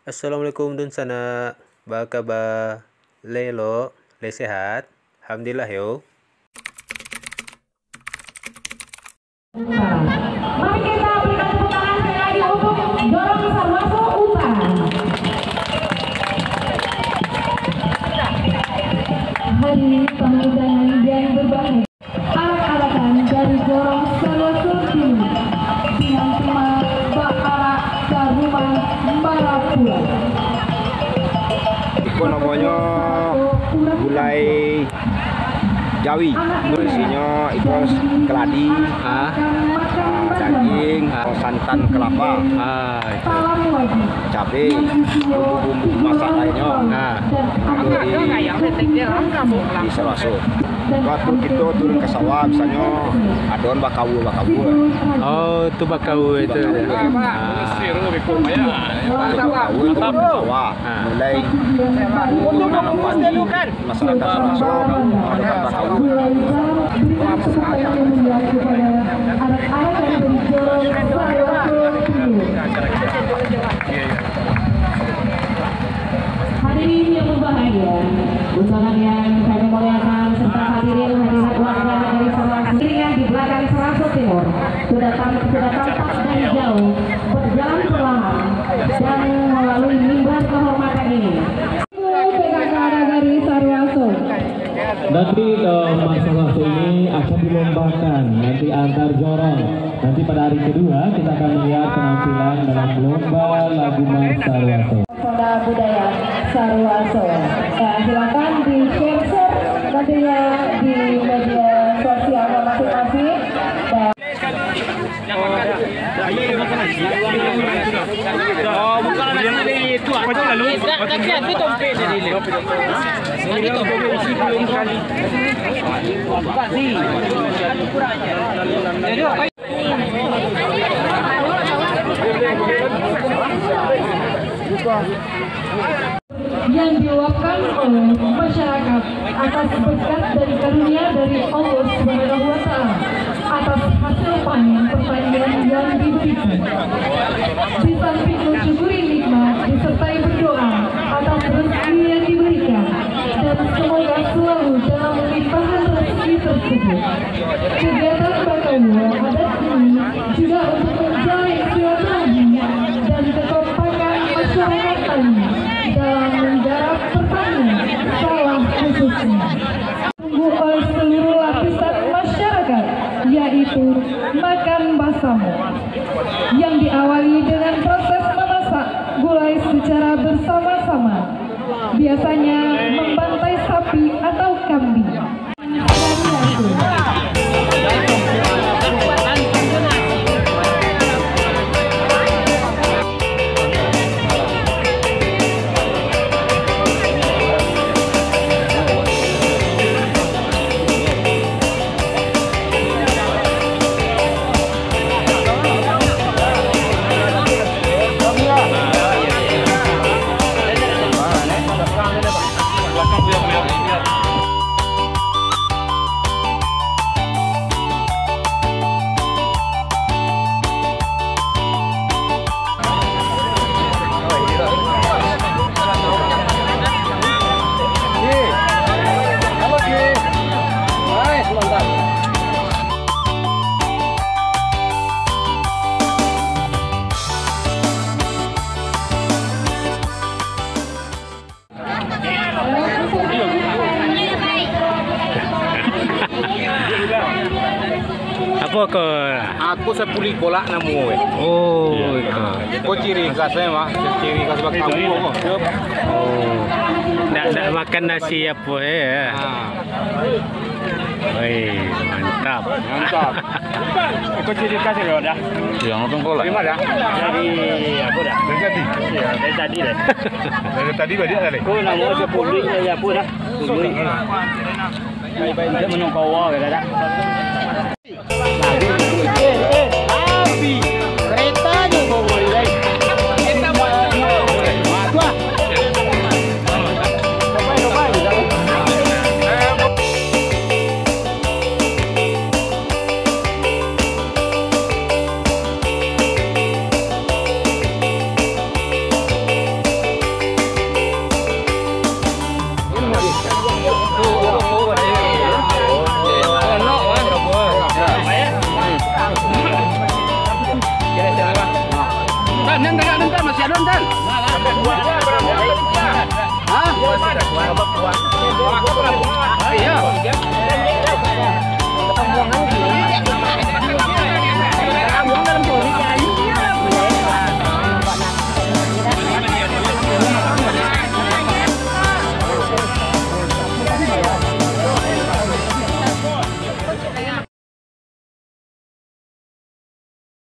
Assalamualaikum dun sana. Ba kabar? Lelo, le sehat? Alhamdulillah yo. Mari kita berikan tepuk tangan sekali lagi untuk Dorong Sarwaso Uta. Hari pemutaran yang berbahagia. Arak-arakan dari Dorong Sarwaso Timur dengan tema Bakarak Karuman Marapura. Itu namanya gulai Jawi, isinya itu keladi, daging, santan kelapa, cabai, bumbu-bumbu masak lainnya. Di Sarwaso. Waktu kita turun ke sawah, misalnya adon bakawu. Oh, itu bakau itu. Bakawu itu sawah, mulai menanam padi, masyarakat Sarwaso menggunakan bakawu. Hadirin yang berbahagia, undangan yang kami muliakan serta hadirin hadirat warga dari Sarwaso yang di belakang Sarwaso Timur sudah tampak dan jauh berjalan perlahan dan melalui mimbar kehormatan ini. PKK dari Sarwaso. Nanti masalah ini akan dilombakan nanti antar jorong. Nanti pada hari kedua kita akan melihat penampilan dalam lomba lagu Mas Sarwaso. Pesona budaya Sarwaso. Nah, silakan di share nantinya di media sosial masing-masing. Oh, bukan itu. Macam lalu. Tapi tompet jadi le. Nanti tompet belum kali. Jadi apa? Yang diluapkan oleh masyarakat atas berkat dari karunia dari Allah Subhanahu wa Ta'ala atas hasil panen pertanian yang diberikan. Di samping mensyukuri nikmat disertai berdoa atas rezeki yang diberikan dan semoga selalu dalam limpahan rezeki tersebut. Kegiatan Bakawu adat ini juga untuk menjalin silaturahmi dan kekompakan masyarakat tani dalam menggarap pertanian sawah khususnya. Tunggu oleh seluruh lapisan masyarakat, yaitu makan basamo, yang diawali dengan proses memasak gulai secara bersama-sama, biasanya membantai sapi atau kambing. Apa ke? Aku sepuli kolak namu. Oh, Kau ciri khasnya mah, ciri khas bakawu. oh. Nak makan nasi apa ya? Wih, mantap. Kau ciri khas ya dah. Yang nonton kolak. Terima dah. Dari apa dah? Dari tadi. Ya, dari tadi dah. Dari tadi banyak kali. Kau nak mau sepuluh ya apa dah? Sepuluh. Baik-baik dia menung kawal ke dah. Api kereta juga boleh. Kita buat tua. si Adon kan? Hah?